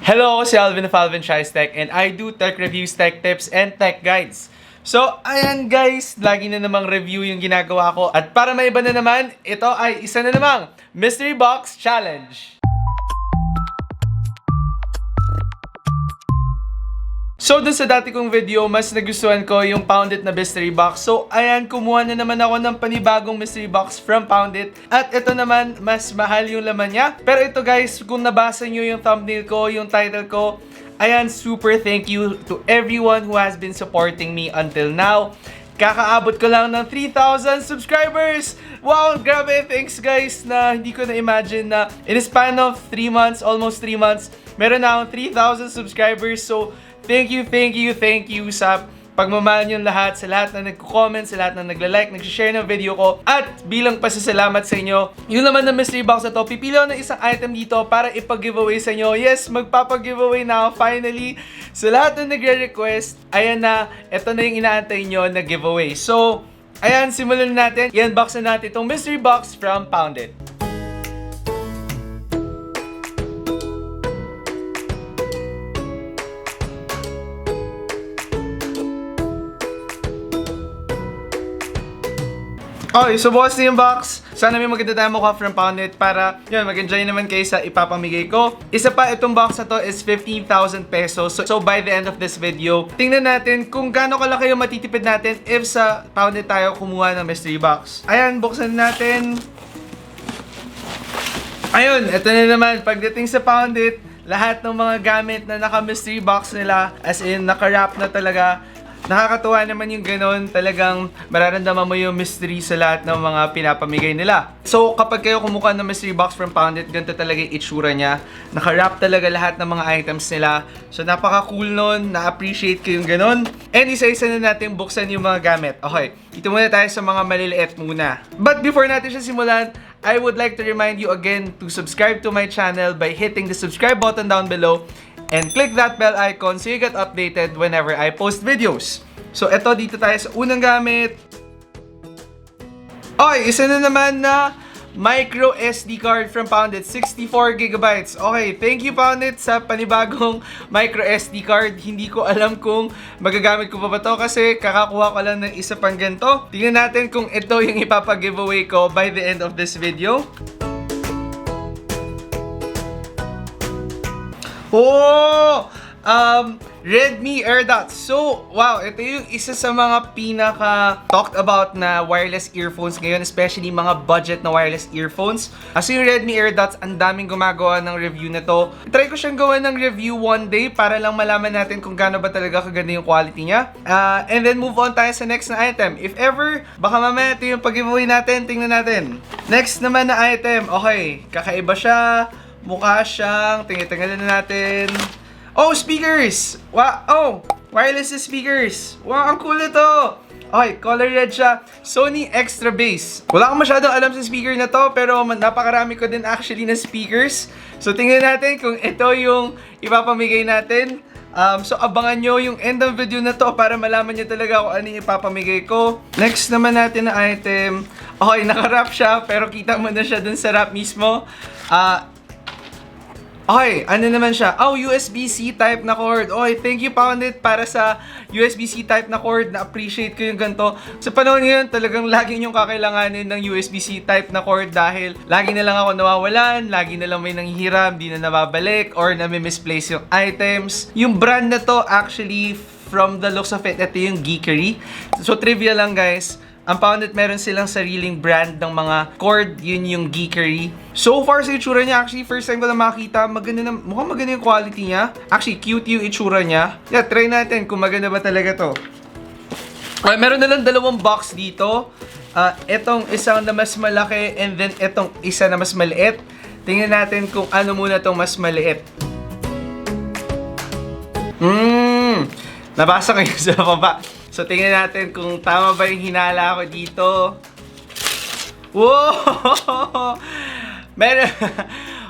Hello, ako si Alvin of Alvin Tries Tech and I do tech reviews, tech tips, and tech guides. So, ayan guys, lagi na namang review yung ginagawa ko. At para may iba na naman, ito ay isa na namang Mystery Box Challenge. So, dun sa dati kong video, mas nagustuhan ko yung Poundit na mystery box. So, ayan, kumuha na naman ako ng panibagong mystery box from Poundit. At ito naman, mas mahal yung laman niya. Pero ito guys, kung nabasa nyo yung thumbnail ko, yung title ko, ayan, super thank you to everyone who has been supporting me until now. Kakaabot ko lang ng 3,000 subscribers! Wow, grabe! Thanks guys na hindi ko na-imagine na in a span of 3 months, almost 3 months, meron na akong 3,000 subscribers. So, thank you sa pagmamahal nyo lahat, sa lahat na nagko-comment, sa lahat na nagla-like, nag-share ng video ko. At bilang pasasalamat sa inyo, yung naman na mystery box na to, pipili ako ng isang item dito para ipa-giveaway sa inyo. Yes, magpapaGIVEAWay na ako finally. Sa lahat na nagre-request, ayan na, ito na yung inaantay nyo na giveaway. So, ayan, simulan natin. I-unbox na natin itong mystery box from Poundit. Okay, so bukas na yung box. Sana may maganda tayo mukha from Poundit para yun, mag-enjoy naman kayo sa ipapamigay ko. Isa pa, itong box na to is 15,000 pesos. So by the end of this video, tingnan natin kung gaano kalaki yung matitipid natin if sa Poundit tayo kumuha ng mystery box. Ayan, buksan natin. Ayun, ito na naman. Pagdating sa Poundit, lahat ng mga gamit na naka-mystery box nila, as in, naka-wrap na talaga. Nakakatuwa naman yung ganun, talagang mararamdaman mo yung mystery sa lahat ng mga pinapamigay nila. So, kapag kayo kumuha ng mystery box from Poundit, ganito talaga yung itsura niya. Naka-wrap talaga lahat ng mga items nila. So, napaka-cool nun, na-appreciate ko yung ganun. And isa-isa na natin buksan yung mga gamit. Okay, ito muna tayo sa mga maliliit muna. But before natin siya simulan, I would like to remind you again to subscribe to my channel by hitting the subscribe button down below. And click that bell icon so you get updated whenever I post videos. So, eto, dito tayo sa unang gamit. Okay, isa na naman na micro SD card from Poundit, 64GB. Okay, thank you Poundit sa panibagong micro SD card. Hindi ko alam kung magagamit ko pa ba to kasi kakakuha ko lang ng isa pang ganito. Tingnan natin kung ito yung ipapa-giveaway ko by the end of this video. Oh! Redmi AirDots. So, wow, ito yung isa sa mga pinaka-talked about na wireless earphones ngayon, especially mga budget na wireless earphones. Kasi yung Redmi AirDots, ang daming gumagawa ng review na to. Try ko siyang gawa ng review one day para lang malaman natin kung gaano ba talaga kaganda yung quality niya. And then move on tayo sa next na item. If ever, baka mamaya ito yung pag-giveaway natin, tingnan natin. Next naman na item, okay, kakaiba siya, mukha siyang, tingnan na natin. Oh, speakers! Wow! Oh, wireless speakers! Wow, ang cool ito! Okay, color red siya. Sony Extra Bass. Wala akong masyadong alam sa speaker na to, pero napakarami ko din actually na speakers. So, tingnan natin kung ito yung ipapamigay natin. So, abangan nyo yung end ng video na to para malaman nyo talaga kung ano yung ipapamigay ko. Next naman natin na item. Okay, naka-wrap siya, pero kita mo na siya dun sa wrap mismo. Okay, ano naman siya? Oh, USB-C type na cord. Okay, thank you Poundit para sa USB-C type na cord. Na-appreciate ko yung ganito. Sa panahon ngayon, talagang lagi niyong kakailanganin ng USB-C type na cord dahil lagi na lang ako nawawalan, lagi na lang may nanghihiram, di na nababalik, or nami-misplace yung items. Yung brand na to, actually, from the looks of it, ito yung Geekery. So, trivia lang guys. Ang Poundit, meron silang sariling brand ng mga cord, yun yung Geekery. So far sa itsura niya, actually first time ko lang makita, mukhang maganda yung quality niya. Actually, cute yung itsura niya. Yeah, try natin kung maganda ba talaga to. Meron na lang dalawang box dito. Etong isang na mas malaki and then etong isa na mas maliit. Tingnan natin kung ano muna tong mas maliit. Nabasa kayo sa baba. So, tingnan natin kung tama ba yung hinala ko dito. Wow! Meron.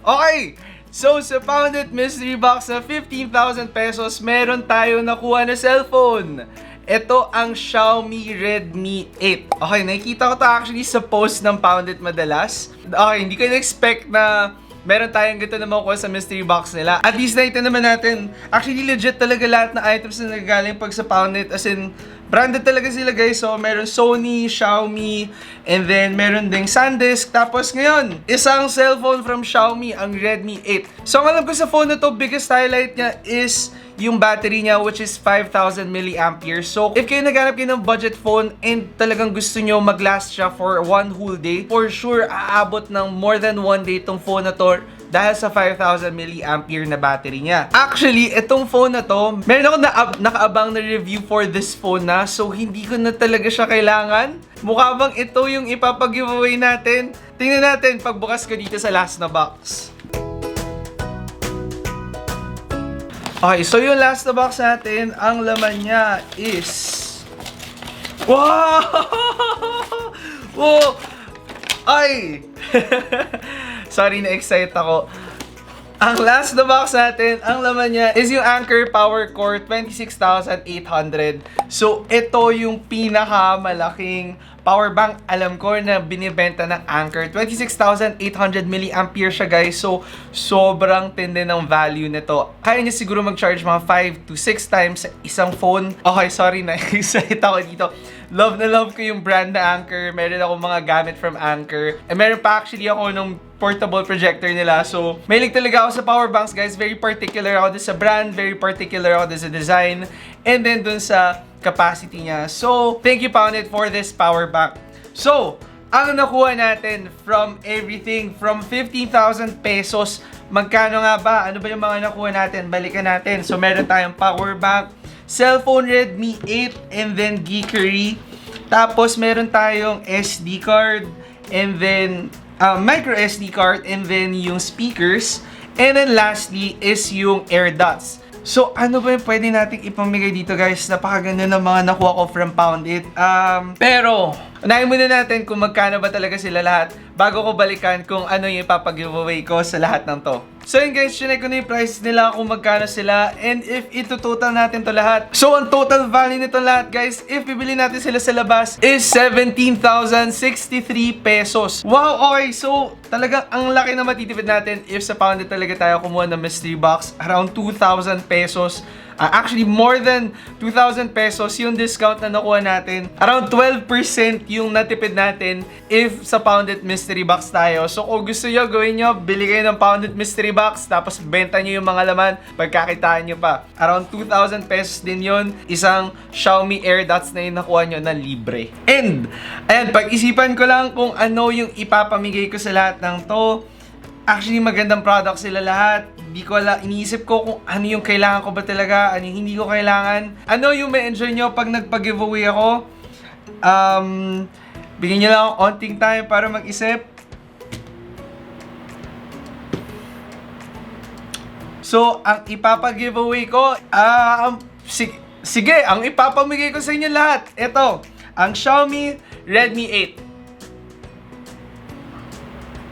Okay. So, sa Poundit Mystery Box na 15,000 pesos, meron tayo nakuha na cellphone. Ito ang Xiaomi Redmi 8. Okay, nakikita ko to actually sa post ng Poundit madalas. Okay, hindi ko na-expect na meron tayong ganito na makukuha sa mystery box nila. At least nakita naman natin, actually legit talaga lahat na items na nagagaling pag sa Poundit. As in, branded talaga sila guys. So, meron Sony, Xiaomi, and then meron ding SanDisk. Tapos ngayon, isang cellphone from Xiaomi, ang Redmi 8. So, ang alam ko sa phone na to, biggest highlight niya is yung battery niya, which is 5,000 mAh. So, if kayo naghanap kayo ng budget phone and talagang gusto nyo mag-last siya for one whole day, for sure, aabot ng more than one day itong phone na to dahil sa 5,000 mAh na battery niya. Actually, itong phone na to, meron ako nakaabang na review for this phone na, so hindi ko na talaga siya kailangan. Mukha bang ito yung ipapa-giveaway natin? Tingnan natin pagbukas ko dito sa last na box. Okay, so yung last na box natin, ang laman niya is... Wow! Wow! Ay! Sorry, na-excite ako. Ang last na box natin, ang laman niya is yung Anker Power Core 26,800. So, ito yung pinakamalaking power bank alam ko na binibenta ng Anker. 26,800 mAh siya guys. So, sobrang tindi ng value nito. Kaya niya siguro mag-charge mga 5 to 6 times sa isang phone. Okay, sorry, na-excite ako dito. Love na love ko yung brand na Anker. Meron ako mga gamit from Anker. And meron pa actually ako nung portable projector nila. So, mahilig talaga ako sa power banks guys. Very particular ako dun sa brand. Very particular ako dun sa design. And then dun sa capacity niya. So, thank you Poundit for this power bank. So, ang nakuha natin from everything, from 15,000 pesos, magkano nga ba? Ano ba yung mga nakuha natin? Balikan natin. So, meron tayong power bank, cellphone Redmi 8, and then geekery. Tapos, meron tayong SD card, and then micro SD card, and then yung speakers. And then lastly is yung AirDots. So, ano ba yung pwede nating ipamigay dito guys? Napakaganda ng mga nakuha ko from Poundit. Pero, unahin muna natin kung magkano ba talaga sila lahat bago ko balikan kung ano yung ipapa-giveaway ko sa lahat ng to. So yun guys, chinek ko na yung prices nila kung magkano sila and if ito-total natin to lahat. So ang total value nito lahat guys, if bibili natin sila sa labas is 17,063 pesos. Wow, okay. So talagang ang laki na matitipid natin if sa Poundit talaga tayo kumuha ng mystery box. Around 2,000 pesos. Actually, more than 2,000 pesos yung discount na nakuha natin. Around 12% yung natipid natin if sa Poundit mystery box tayo. So kung gusto nyo, gawin nyo, bili kayo ng Poundit mystery box, tapos benta nyo yung mga laman, pagkakitaan nyo pa. Around 2,000 pesos din yun. Isang Xiaomi AirDots na yung nakuha nyo na libre. And, ayan, pag-isipan ko lang kung ano yung ipapamigay ko sa lahat ng to. Actually, magandang product sila lahat. Hindi ko iniisip ko kung ano yung kailangan ko ba talaga, ano yung hindi ko kailangan. Ano yung may enjoy nyo pag nagpa-giveaway ako. Bigyan nyo lang ako onting time para mag-isip. So, ang ipapa-giveaway ko, sige, ang ipapamigay ko sa inyo lahat. Ito, ang Xiaomi Redmi 8.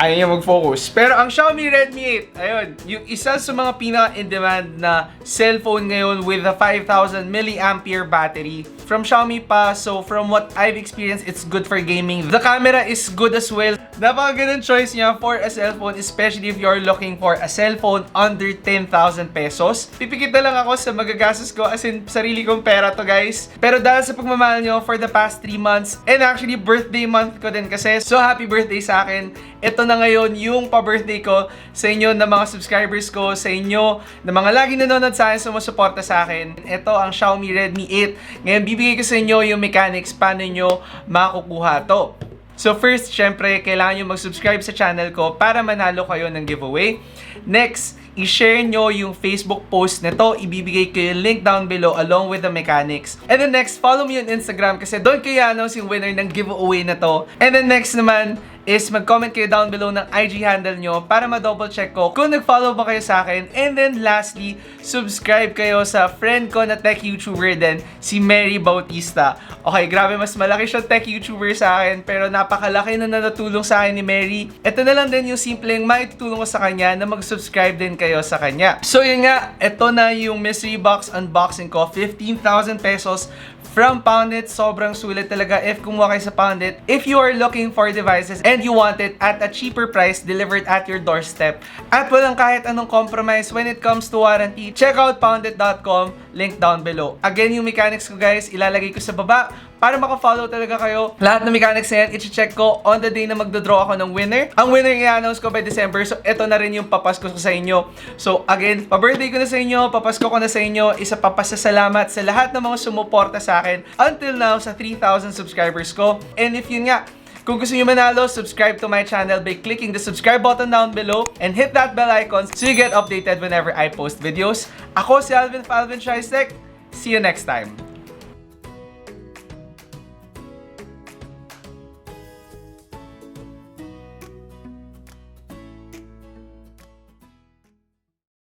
Ayaw niya mag-focus. Pero ang Xiaomi Redmi 8, ayun, yung isa sa mga pinaka-in-demand na cellphone ngayon with a 5,000 mAh battery. From Xiaomi pa, so from what I've experienced, it's good for gaming. The camera is good as well. Napakagandang choice niya for a cellphone, especially if you're looking for a cellphone under 10,000 pesos. Pipikit na lang ako sa magagastos ko, as in, sarili kong pera to guys. Pero dahil sa pagmamahal nyo for the past 3 months, and actually birthday month ko din kasi, so happy birthday sa akin. Ito na ngayon yung pa-birthday ko sa inyo na mga subscribers ko, sa inyo na mga lagi nanonood sa akin, sumusuporta sa akin. Ito ang Xiaomi Redmi 8. Ngayon, bibigay ko sa inyo yung mechanics paano nyo makukuha to. So first, syempre, kailangan nyo mag-subscribe sa channel ko para manalo kayo ng giveaway. Next, i-share nyo yung Facebook post nito. Ibibigay ko yung link down below along with the mechanics. And then next, follow me on Instagram kasi doon kayo i-announce yung winner ng giveaway na to. And then next naman, is mag-comment kayo down below ng IG handle nyo para ma-double check ko kung nag-follow ba kayo sa akin. And then lastly, subscribe kayo sa friend ko na tech YouTuber din, si Mary Bautista. Okay, grabe, mas malaki siya tech YouTuber sa akin, pero napakalaki na natulong sa akin ni Mary. Ito na lang din yung simpleng maitutulong ko sa kanya na mag-subscribe din kayo sa kanya. So yun nga, ito na yung mystery box unboxing ko. 15,000 pesos from Poundit. Sobrang sulit talaga if kumuha kayo sa Poundit. If you are looking for devices and you want it at a cheaper price delivered at your doorstep at walang kahit anong compromise when it comes to warranty, check out poundit.com, link down below. Again, yung mechanics ko guys, ilalagay ko sa baba para makafollow talaga kayo. Lahat ng mechanics na yan, i-check ko on the day na magdodraw ako ng winner. Ang winner i-announce ko by December, so ito na rin yung papasko ko sa inyo. So again, pa-birthday ko na sa inyo, papasko ko na sa inyo, isa pa pasasalamat sa lahat ng mga sumuporta sa akin until now sa 3,000 subscribers ko. And if yun nga, kung gusto nyo manalo, subscribe to my channel by clicking the subscribe button down below and hit that bell icon so you get updated whenever I post videos. Ako si Alvin Falvin Scheistek. See you next time.